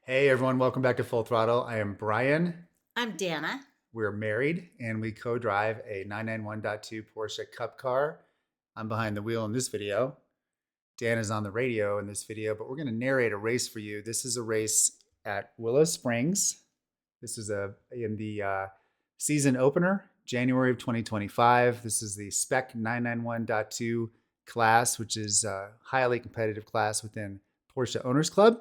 Hey everyone, welcome back to Full Throttle. I am Brian. I'm Dana. We're married and we co-drive a 991.2 Porsche Cup car. I'm behind the wheel in this video. Dan is on the radio in this video, but we're going to narrate a race for you. This is a race at Willow Springs. This is in the season opener, January of 2025. This is the Spec 991.2 class, which is a highly competitive class within Porsche Owners Club.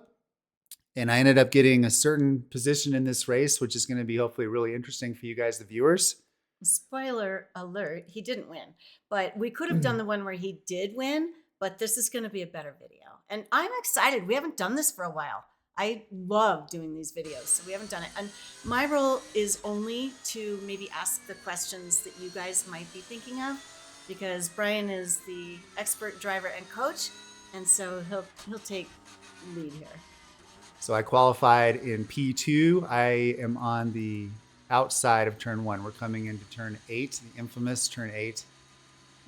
And I ended up getting a certain position in this race, which is going to be hopefully really interesting for you guys, the viewers. Spoiler alert, he didn't win, but we could have done the one where he did win, but this is going to be a better video. And I'm excited. We haven't done this for a while. I love doing these videos, so we haven't done it. And my role is only to maybe ask the questions that you guys might be thinking of, because Brian is the expert driver and coach, and so he'll take lead here. So I qualified in P2. I am on the outside of turn one. We're coming into turn 8, the infamous turn 8.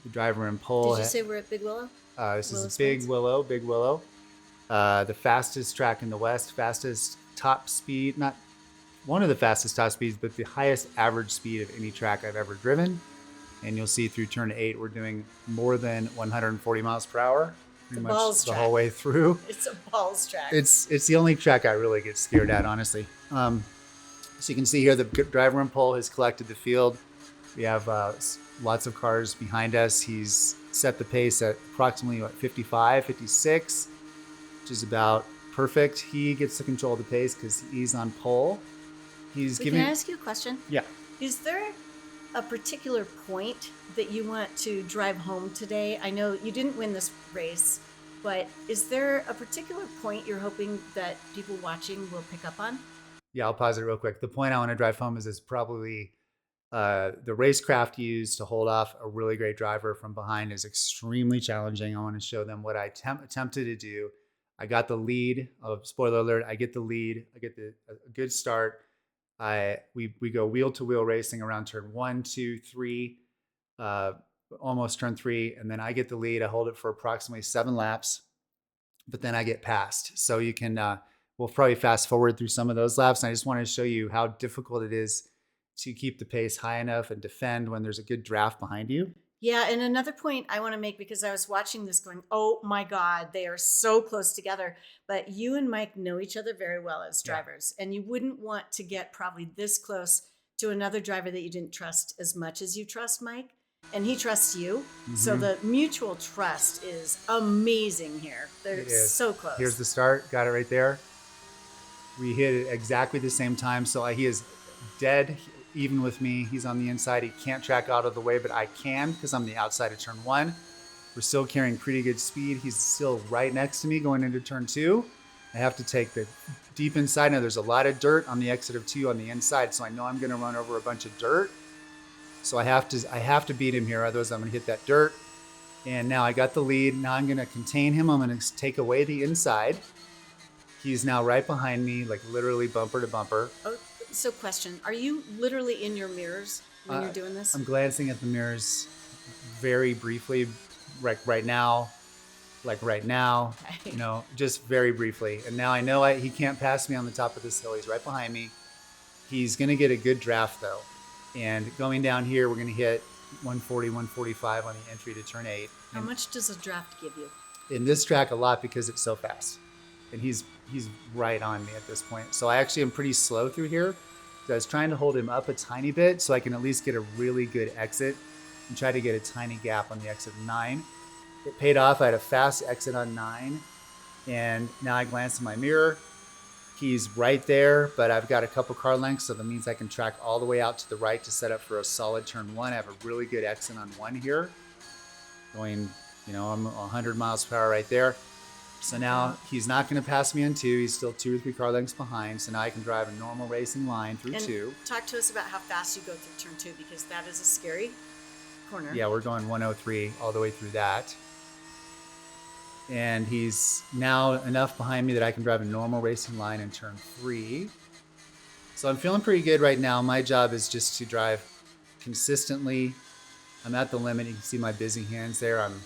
The driver in pole. Did you say we're at Big Willow? This Willow is Big Springs? Willow, Big Willow. The fastest track in the West, fastest top speed, not one of the fastest top speeds, but the highest average speed of any track I've ever driven. And you'll see through turn 8, we're doing more than 140 miles per hour. Pretty much the whole way through. It's a balls track. It's the only track I really get scared at, honestly. So you can see here the driver in pole has collected the field. We have lots of cars behind us. He's set the pace at approximately 55, 56, which is about perfect. He gets to control the pace because he's on pole. Can I ask you a question? Yeah. Is there a particular point that you want to drive home today? I know you didn't win this race, but is there a particular point you're hoping that people watching will pick up on? Yeah, I'll pause it real quick. The point I want to drive home is probably the racecraft used to hold off a really great driver from behind is extremely challenging. I want to show them what I attempted to do. I got the lead. Spoiler alert, I get the lead. I get a good start. We go wheel to wheel racing around turn 1, 2, 3, almost turn 3, and then I get the lead. I hold it for approximately 7 laps, but then I get passed. So you can we'll probably fast forward through some of those laps. And I just wanted to show you how difficult it is to keep the pace high enough and defend when there's a good draft behind you. Yeah, and another point I want to make, because I was watching this going, oh my God, they are so close together. But you and Mike know each other very well as drivers, and you wouldn't want to get probably this close to another driver that you didn't trust as much as you trust Mike, and he trusts you. Mm-hmm. So the mutual trust is amazing here. They're so close. Here's the start. Got it right there. We hit it exactly the same time. So he is dead even with me. He's on the inside. He can't track out of the way, but I can because I'm the outside of turn 1. We're still carrying pretty good speed. He's still right next to me going into turn 2. I have to take the deep inside. Now there's a lot of dirt on the exit of 2 on the inside, so I know I'm going to run over a bunch of dirt. So I have to beat him here, otherwise I'm going to hit that dirt. And now I got the lead. Now I'm going to contain him. I'm going to take away the inside. He's now right behind me, like literally bumper to bumper. Oh, so question, are you literally in your mirrors when you're doing this? I'm glancing at the mirrors very briefly, right now, okay. Just very briefly. And now I know he can't pass me on the top of this hill. He's right behind me. He's going to get a good draft though. And going down here, we're going to hit 140, 145 on the entry to turn 8. How much does a draft give you? In this track, a lot because it's so fast. And he's right on me at this point. So I actually am pretty slow through here. So I was trying to hold him up a tiny bit so I can at least get a really good exit and try to get a tiny gap on the exit of 9. It paid off. I had a fast exit on 9. And now I glance in my mirror. He's right there, but I've got a couple car lengths, so that means I can track all the way out to the right to set up for a solid turn 1. I have a really good exit on 1 here. Going, I'm 100 miles per hour right there. So now he's not going to pass me on 2. He's still 2 or 3 car lengths behind. So now I can drive a normal racing line through 2. Talk to us about how fast you go through turn 2, because that is a scary corner. Yeah, we're going 103 all the way through that. And he's now enough behind me that I can drive a normal racing line in turn 3. So I'm feeling pretty good right now. My job is just to drive consistently. I'm at the limit. You can see my busy hands there. I'm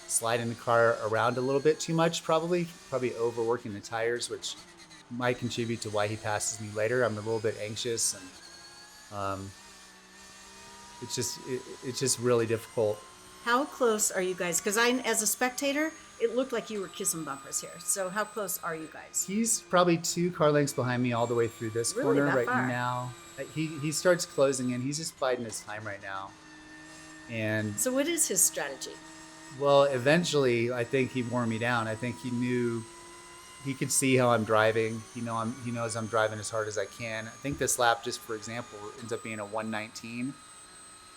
sliding the car around a little bit too much, probably overworking the tires, which might contribute to why he passes me later. I'm a little bit anxious, and it's just really difficult. How close are you guys? Because as a spectator, it looked like you were kissing bumpers here. So how close are you guys? He's probably 2 car lengths behind me all the way through this Really, corner that right far? now. He starts closing in. He's just biding his time right now. And So what is his strategy? well, eventually, I think he wore me down. I think he knew, he could see how I'm driving. He knows I'm driving as hard as I can. I think this lap, just for example, ends up being a 119.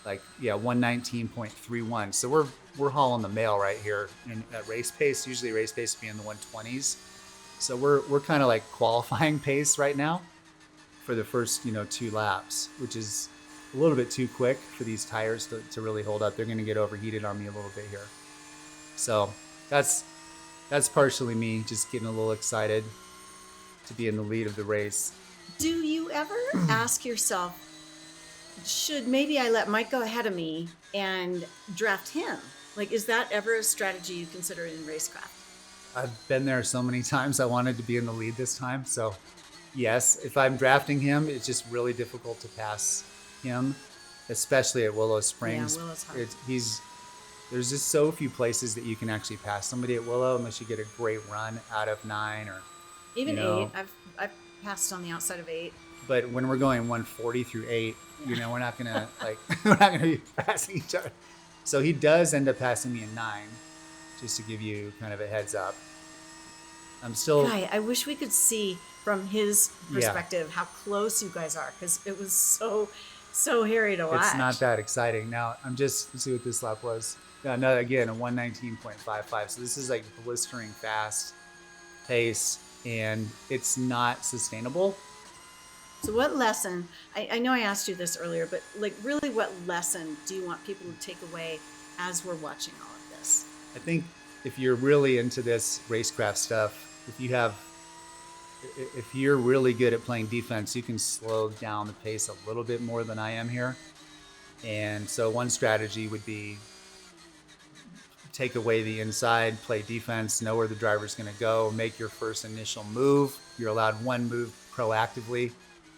119.31. So we're hauling the mail right here at race pace. Usually race pace would be in the 120s. So we're kind of like qualifying pace right now for the first 2 laps, which is a little bit too quick for these tires to really hold up. They're going to get overheated on me a little bit here. So that's partially me just getting a little excited to be in the lead of the race. Do you ever ask yourself, should maybe I let Mike go ahead of me and draft him? Like, is that ever a strategy you consider in racecraft? I've been there so many times. I wanted to be in the lead this time. So yes, if I'm drafting him, it's just really difficult to pass him, especially at Willow Springs. Yeah, Willow's hard. There's just so few places that you can actually pass somebody at Willow unless you get a great run out of 9 or Even 8. I've passed on the outside of 8. But when we're going 140 through 8, we're not gonna we're not gonna be passing each other. So he does end up passing me in 9, just to give you kind of a heads up. I'm still. Guy, I wish we could see from his perspective how close you guys are, because it was so hairy to watch. It's not that exciting. Now let's see what this lap was. No, again, a 119.55. So this is like blistering fast pace, and it's not sustainable. So what lesson, I know I asked you this earlier, but like really what lesson do you want people to take away as we're watching all of this? I think if you're really into this racecraft stuff, if you're really good at playing defense, you can slow down the pace a little bit more than I am here. And so one strategy would be take away the inside, play defense, know where the driver's going to go, make your first initial move. You're allowed 1 move proactively,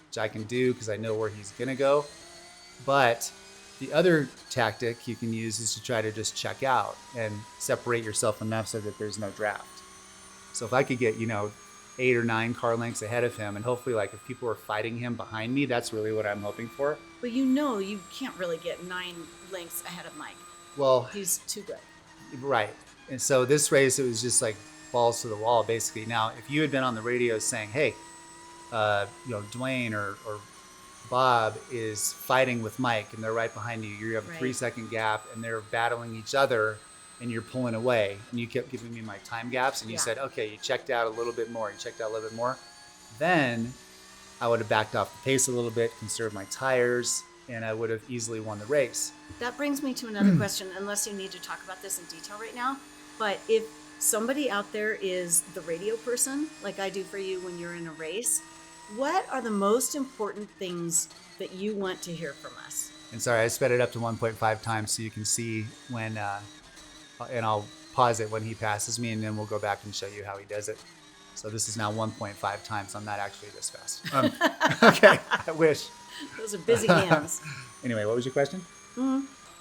which I can do because I know where he's going to go. But the other tactic you can use is to try to just check out and separate yourself enough so that there's no draft. So if I could get, 8 or 9 car lengths ahead of him, and hopefully if people are fighting him behind me, that's really what I'm hoping for. But you can't really get 9 lengths ahead of Mike. Well, he's too good. Right. And so this race, it was just like balls to the wall, basically. Now, if you had been on the radio saying, hey, Dwayne or Bob is fighting with Mike and they're right behind you. You have a 3-second gap and they're battling each other and you're pulling away. And you kept giving me my time gaps and you said, okay, you checked out a little bit more. Then I would have backed off the pace a little bit, conserved my tires, and I would have easily won the race. That brings me to another question, unless you need to talk about this in detail right now. But if somebody out there is the radio person, like I do for you when you're in a race, what are the most important things that you want to hear from us? And sorry, I sped it up to 1.5 times so you can see when, and I'll pause it when he passes me, and then we'll go back and show you how he does it. So this is now 1.5 times. I'm not actually this fast. Okay, I wish. Those are busy hands. Anyway, what was your question?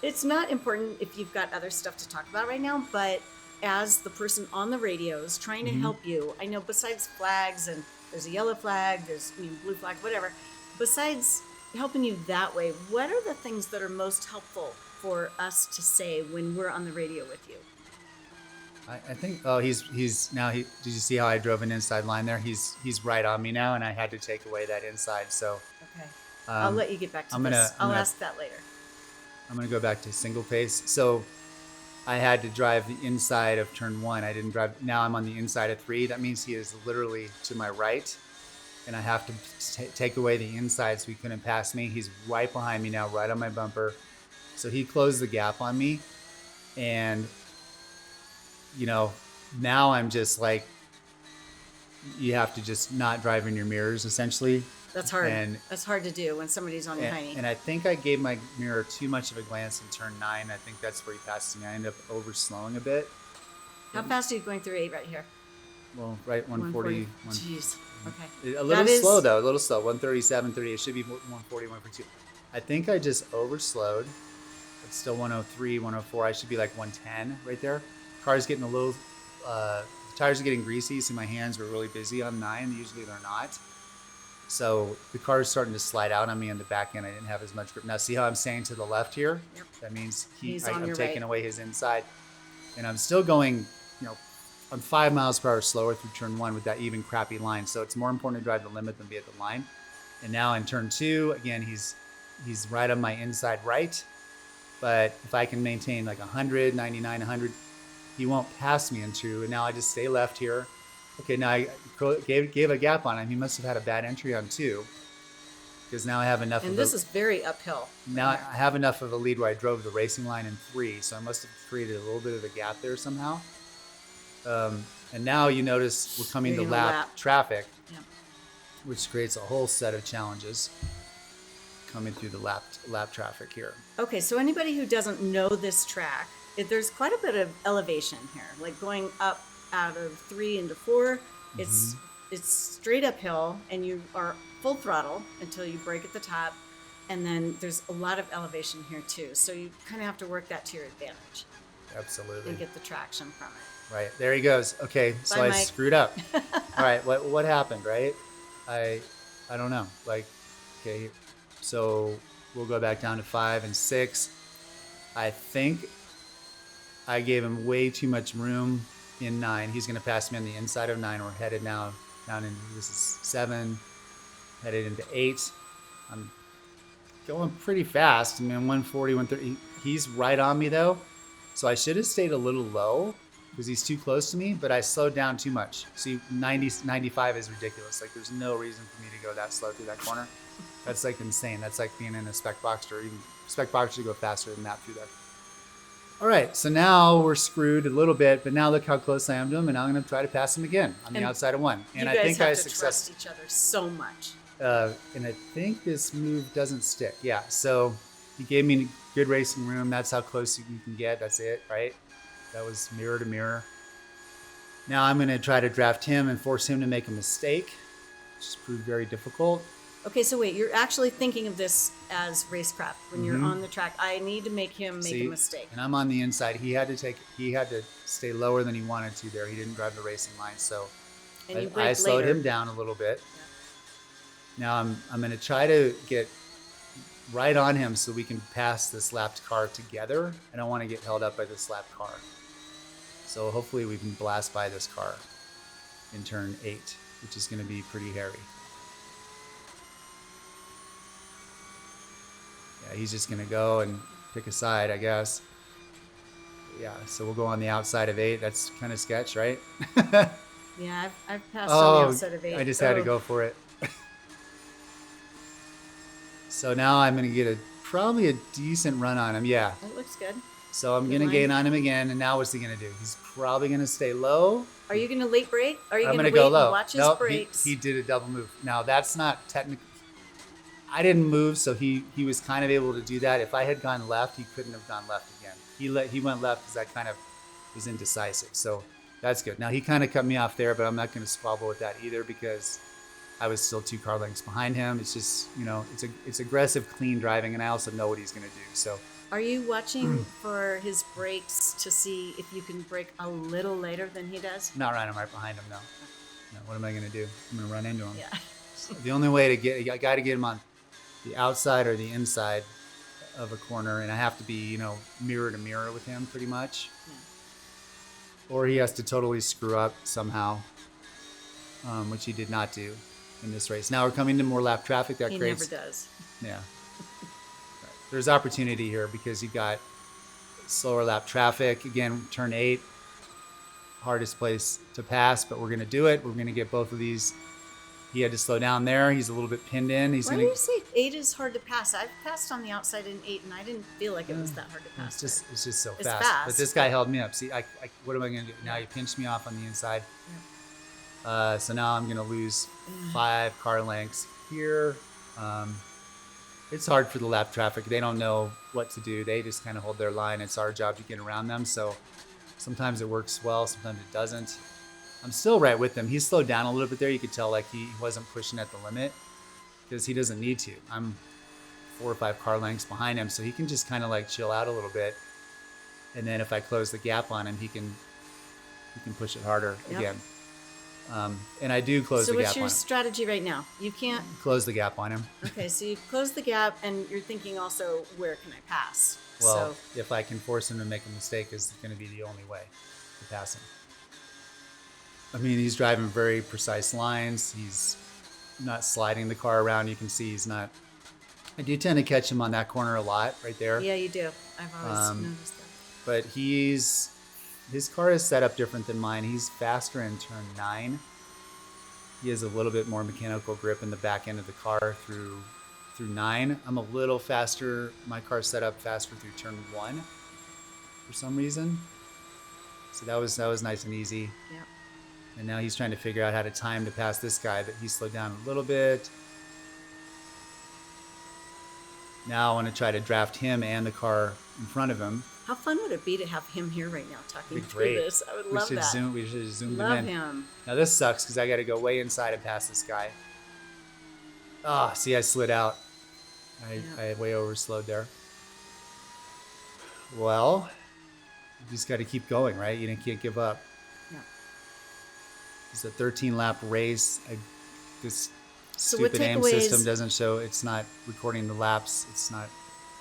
It's not important if you've got other stuff to talk about right now, but as the person on the radios trying to help you, I know besides flags, and there's a yellow flag, there's blue flag, whatever, besides helping you that way, what are the things that are most helpful for us to say when we're on the radio with you? I think, he's now, did you see how I drove an inside line there? He's right on me now, and I had to take away that inside, so. Okay. I'll let you get back to this. I'll ask that later. I'm going to go back to single pace. So I had to drive the inside of turn 1. I didn't drive. Now I'm on the inside of 3. That means he is literally to my right, and I have to take away the inside so he couldn't pass me. He's right behind me now, right on my bumper. So he closed the gap on me, and now I'm just like, you have to just not drive in your mirrors, essentially. That's hard. That's hard to do when somebody's on your hiney. And I think I gave my mirror too much of a glance in turn 9. I think that's where he passes me. I ended up over slowing a bit. How fast are you going through 8 right here? Well, right 140. Jeez. Okay. A little That is- slow though, a little slow. 137, 30. It should be 140, 142. I think I just overslowed. It's still 103, 104. I should be like 110 right there. Car's getting a little, the tires are getting greasy. See, my hands were really busy on 9. Usually they're not. So the car is starting to slide out on me in the back end. I didn't have as much grip. Now see how I'm staying to the left here? Yep. That means He's on I'm your taking right. away his inside. And I'm still going, I'm 5 miles per hour slower through turn 1 with that even crappy line. So it's more important to drive the limit than be at the line. And now in turn 2, again, he's right on my inside right. But if I can maintain like 100, 99, 100, he won't pass me in 2. And now I just stay left here. Okay, now I gave a gap on him. He must have had a bad entry on 2. Because now I have enough And of this is very uphill. now I have enough of a lead where I drove the racing line in 3. So I must have created a little bit of a gap there somehow. And now you notice we're coming to lap traffic, Yep. which creates a whole set of challenges coming through the lap traffic here. Okay, so anybody who doesn't know this track, there's quite a bit of elevation here. Like going up out of 3 into 4, it's straight uphill, and you are full throttle until you brake at the top, and then there's a lot of elevation here too. So you kind of have to work that to your advantage Absolutely. and get the traction from it. Right, there he goes. Okay, so Bye, I Mike. screwed up. All right, what happened, right? I don't know. Like, okay, so we'll go back down to 5 and 6. I think I gave him way too much room in 9. He's going to pass me on the inside of 9. We're headed now down into, this is 7, headed into 8. I'm going pretty fast. I mean, 140, 130. He's right on me though. So I should have stayed a little low because he's too close to me, but I slowed down too much. See, 95 is ridiculous. Like, there's no reason for me to go that slow through that corner. That's like insane. That's like being in a Spec Boxster, or even Spec Boxster go faster than that through there. All right, so now we're screwed a little bit, but now look how close I am to him, and now I'm going to try to pass him again on the outside of 1. And You I guys think have I to trust each other so much. and I think this move doesn't stick. Yeah, so he gave me good racing room. That's how close you can get. That's it, right? That was mirror to mirror. Now I'm going to try to draft him and force him to make a mistake, which has proved very difficult. Okay, so wait, you're actually thinking of this as racecraft when you're on the track. I need to make him make a mistake. And I'm on the inside. He had to stay lower than he wanted to there. He didn't drive the racing line, so And I slowed him down a little bit. Yeah. Now I'm going to try to get right on him so we can pass this lapped car together. I don't want to get held up by this lapped car. So hopefully we can blast by this car in turn 8, which is going to be pretty hairy. Yeah, he's just going to go and pick a side, I guess. Yeah, so we'll go on the outside of 8. That's kind of sketch, right? Yeah, I've passed on the outside of 8. I just had to go for it. So now I'm going to get probably a decent run on him. Yeah. It looks good. So I'm going to gain on him again. And now what's he going to do? He's probably going to stay low. Are you going to late brake? Are you I'm going to go wait low. and watch his Nope, brakes? he did a double move. Now that's not technical. I didn't move, so he was kind of able to do that. If I had gone left, he couldn't have gone left again. He went left because I kind of was indecisive. So that's good. Now he kind of cut me off there, but I'm not going to squabble with that either because I was still 2 car lengths behind him. It's just, it's aggressive, clean driving, and I also know what he's going to do. So are you watching for his brakes to see if you can brake a little later than he does? not right, I'm right behind him. No. What am I going to do? I'm going to run into him. Yeah. The only way I got to get him on the outside or the inside of a corner, and I have to be, mirror to mirror with him pretty much. Yeah. Or he has to totally screw up somehow, which he did not do in this race. Now we're coming to more lap traffic. That He creates. never does. Yeah. Right. There's opportunity here because you got slower lap traffic. Again, turn 8, hardest place to pass, but we're going to do it. We're going to get both of these. He had to slow down there. He's a little bit pinned in. Why do you say 8 is hard to pass? I've passed on the outside in 8, and I didn't feel like it was that hard to pass. It's just so It's fast. fast. But this guy held me up. See, what am I going to do? Now you pinched me off on the inside. Yeah. So now I'm going to lose 5 car lengths here. It's hard for the lap traffic. They don't know what to do. They just kind of hold their line. It's our job to get around them. So sometimes it works well, sometimes it doesn't. I'm still right with him. He slowed down a little bit there. You could tell like he wasn't pushing at the limit because he doesn't need to. I'm 4 or 5 car lengths behind him, so he can just kind of like chill out a little bit. And then if I close the gap on him, he can push it harder again. And I do close the gap on him. So what's your strategy right now? You can't close the gap on him. Okay, so you close the gap, and you're thinking also, where can I pass? Well, if I can force him to make a mistake, is going to be the only way to pass him. I mean, he's driving very precise lines. He's not sliding the car around. You can see he's not. I do tend to catch him on that corner a lot, right there. Yeah, you do. I've always noticed that. But his car is set up different than mine. He's faster in turn 9. He has a little bit more mechanical grip in the back end of the car through 9. I'm a little faster. My car's set up faster through turn 1 for some reason. So that was nice and easy. Yeah. And now he's trying to figure out how to time to pass this guy, but he slowed down a little bit. Now I want to try to draft him and the car in front of him. How fun would it be to have him here right now talking through great. this? I would love that. We should have zoomed love him in. Him. Now this sucks because I got to go way inside and pass this guy. Ah, see, I slid out. I way overslowed there. Well, you just got to keep going, right? You can't give up. Yeah. It's a 13-lap race. This So stupid aim system doesn't show. It's not recording the laps. It's not.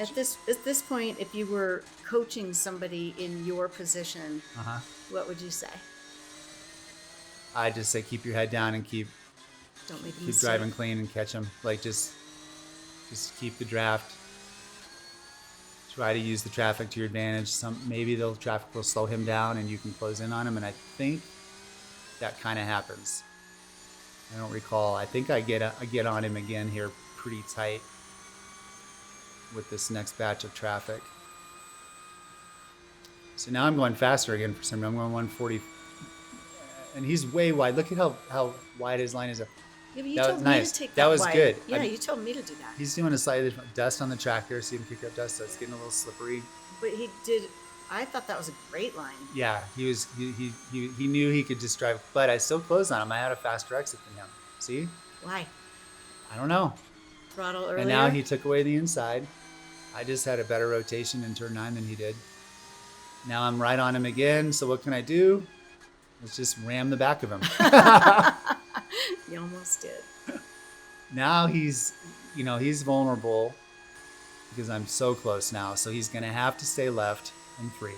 At this point, if you were coaching somebody in your position, what would you say? I just say keep your head down and keep driving clean and catch them. Like just keep the draft. Try to use the traffic to your advantage. Maybe the traffic will slow him down and you can close in on him. And I think that kind of happens. I don't recall. I think I get on him again here pretty tight with this next batch of traffic. So now I'm going faster again for some reason. I'm going 140, and he's way wide. Look at how wide his line is. Yeah, but you that told was me nice. to take that was wide. good. Yeah, you told me to do that. He's doing a slightly different dust on the track there. See him kick up dust, so it's getting a little slippery. But he did. I thought that was a great line. Yeah, he knew he could just drive, but I still closed on him. I had a faster exit than him. See? Why? I don't know. Throttle earlier. And now he took away the inside. I just had a better rotation in turn 9 than he did. Now I'm right on him again. So what can I do? Let's just ram the back of him. You almost did. Now he's vulnerable because I'm so close now. So he's going to have to stay left in 3.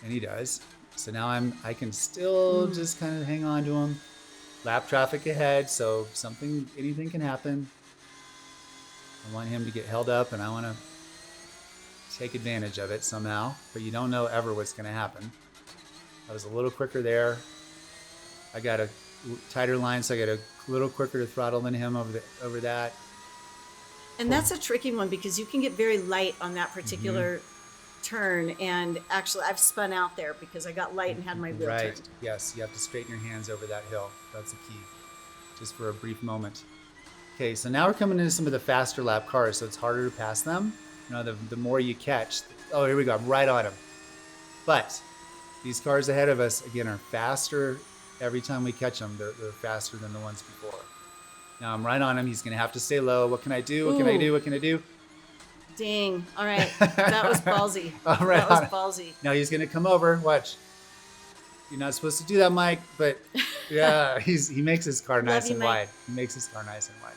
And he does. So now I can still just kind of hang on to him. Lap traffic ahead. So anything can happen. I want him to get held up, and I want to take advantage of it somehow. But you don't know ever what's going to happen. I was a little quicker there. I got a tighter line, so I got a little quicker to throttle than him over that. And that's a tricky one because you can get very light on that particular turn. And actually, I've spun out there because I got light and had my wheel turned. Yes, you have to straighten your hands over that hill. That's the key, just for a brief moment. Okay, so now we're coming into some of the faster lap cars, so it's harder to pass them. The more you catch. Oh, here we go. I'm right on them. But these cars ahead of us, again, are faster every time we catch them. They're faster than the ones before. Now I'm right on him. He's going to have to stay low. What can I do? What can I do? What can I do? Dang. All right. That was ballsy. All right. That was ballsy. Now he's going to come over. Watch. You're not supposed to do that, Mike. But yeah, he makes his car nice and wide. He makes his car nice and wide.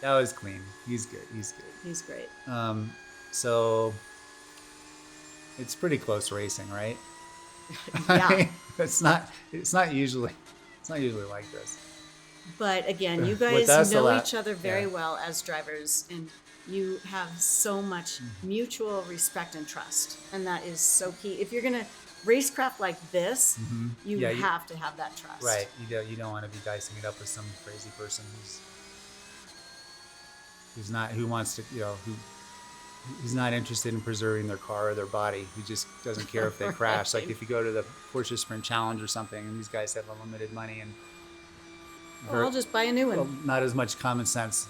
That was clean. He's good. He's great. So it's pretty close racing, right? Yeah. I mean, it's not usually like this. But again, you guys know each other very well as drivers, and you have so much mutual respect and trust, and that is so key. If you're gonna racecraft like this, you have to have that trust. Right. You don't want to be dicing it up with some crazy person who's not interested in preserving their car or their body. He just doesn't care if they crash. Like if you go to the Porsche Sprint Challenge or something, and these guys have unlimited money and I'll just buy a new one. Well, not as much common sense,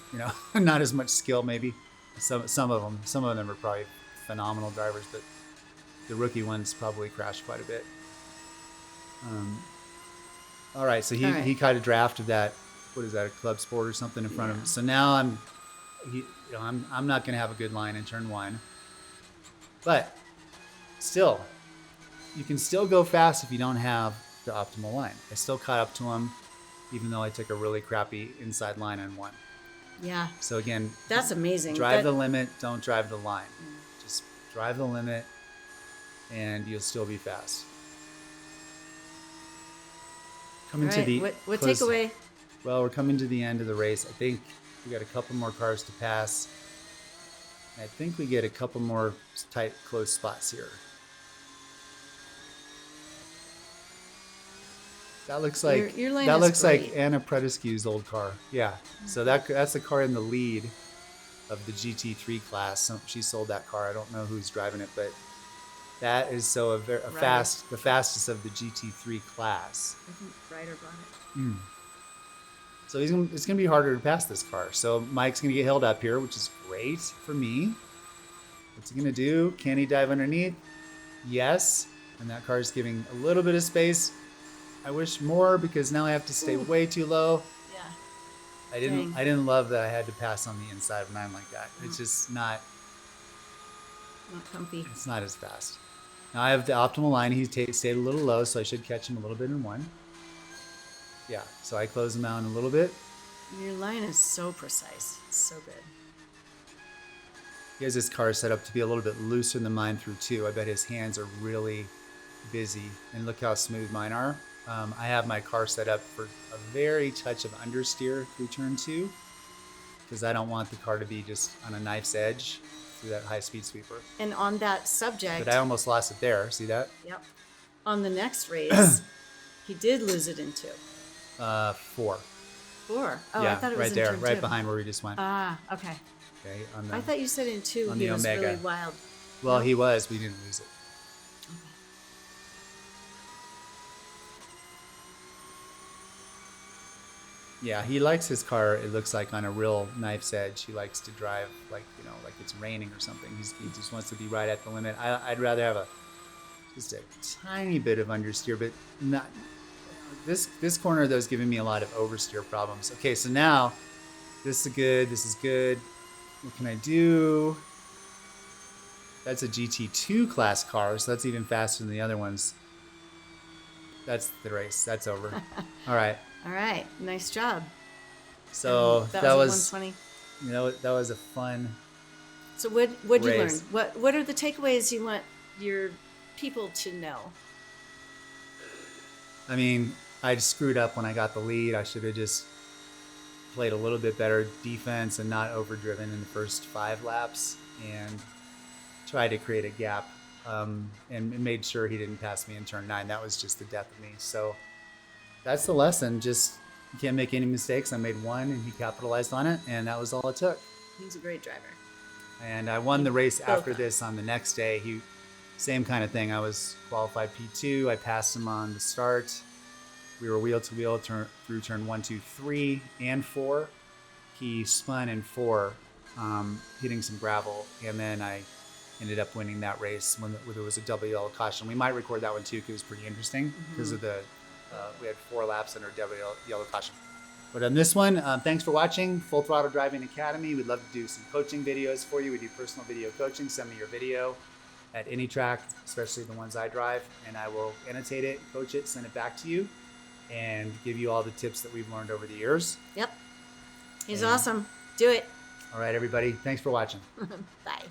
not as much skill maybe. Some of them are probably phenomenal drivers, but the rookie ones probably crash quite a bit. All right, so he kind of drafted that. What is that? A club sport or something in front of him. So now I'm not going to have a good line in turn 1, but still, you can still go fast if you don't have the optimal line. I still caught up to him, even though I took a really crappy inside line on 1. Yeah. So again, That's amazing. Drive the limit, don't drive the line. Just drive the limit, and you'll still be fast. Coming All to right. the What takeaway? Well, we're coming to the end of the race. I think we got a couple more cars to pass. I think we get a couple more tight, close spots here. That looks like your lane that is looks great. like Anna Predescu's old car. Yeah. So that's the car in the lead of the GT3 class. She sold that car. I don't know who's driving it, but that is the fastest of the GT3 class. I think Ryder bought it. So it's gonna be harder to pass this car. So Mike's gonna get held up here, which is great for me. What's he gonna do? Can he dive underneath? Yes. And that car is giving a little bit of space. I wish more, because now I have to stay way too low. Yeah. I didn't love that I had to pass on the inside of 9 like that. It's just not comfy. It's not as fast. Now I have the optimal line. He stayed a little low, so I should catch him a little bit in 1. Yeah, so I close him out a little bit. Your line is so precise. It's so good. He has his car set up to be a little bit looser than mine through 2. I bet his hands are really busy. And look how smooth mine are. I have my car set up for a very touch of understeer through turn 2, because I don't want the car to be just on a knife's edge through that high-speed sweeper. And on that subject... But I almost lost it there. See that? Yep. On the next race, he did lose it in 2. 4. 4? Oh, yeah, I thought it was right in there, turn right 2. behind where we just went. Ah, okay. Okay. I thought you said in 2 on he the was Omega. really wild. Well, No? he was. We didn't lose it. Okay. Yeah, he likes his car, it looks like, on a real knife's edge. He likes to drive like it's raining or something. He just wants to be right at the limit. I'd rather have just a tiny bit of understeer, but not... This corner, though, is giving me a lot of oversteer problems. Okay, so now, this is good. What can I do? That's a GT2 class car, so that's even faster than the other ones. That's the race. That's over. All right. All right. Nice job. So that was 120. That was a fun. So what'd you learn? race. What are the takeaways you want your people to know? I mean, I screwed up when I got the lead. I should have just played a little bit better defense and not overdriven in the first 5 laps, and tried to create a gap, and made sure he didn't pass me in turn 9. That was just the death of me. So that's the lesson. Just, you can't make any mistakes. I made 1 and he capitalized on it, and that was all it took. He's a great driver. And I won the race after this on the next day. Same kind of thing. I was qualified P2. I passed him on the start. We were wheel to wheel through turn 1, 2, 3, and 4. He spun in 4, hitting some gravel, and then I ended up winning that race when there was a double yellow caution. We might record that one too, because it was pretty interesting, because of we had 4 laps under double yellow caution. But on this one, thanks for watching Full Throttle Driving Academy. We'd love to do some coaching videos for you. We do personal video coaching. Send me your video at any track, especially the ones I drive, and I will annotate it, coach it, send it back to you, and give you all the tips that we've learned over the years. Yep. He's awesome. Do it. All right, everybody. Thanks for watching. Bye.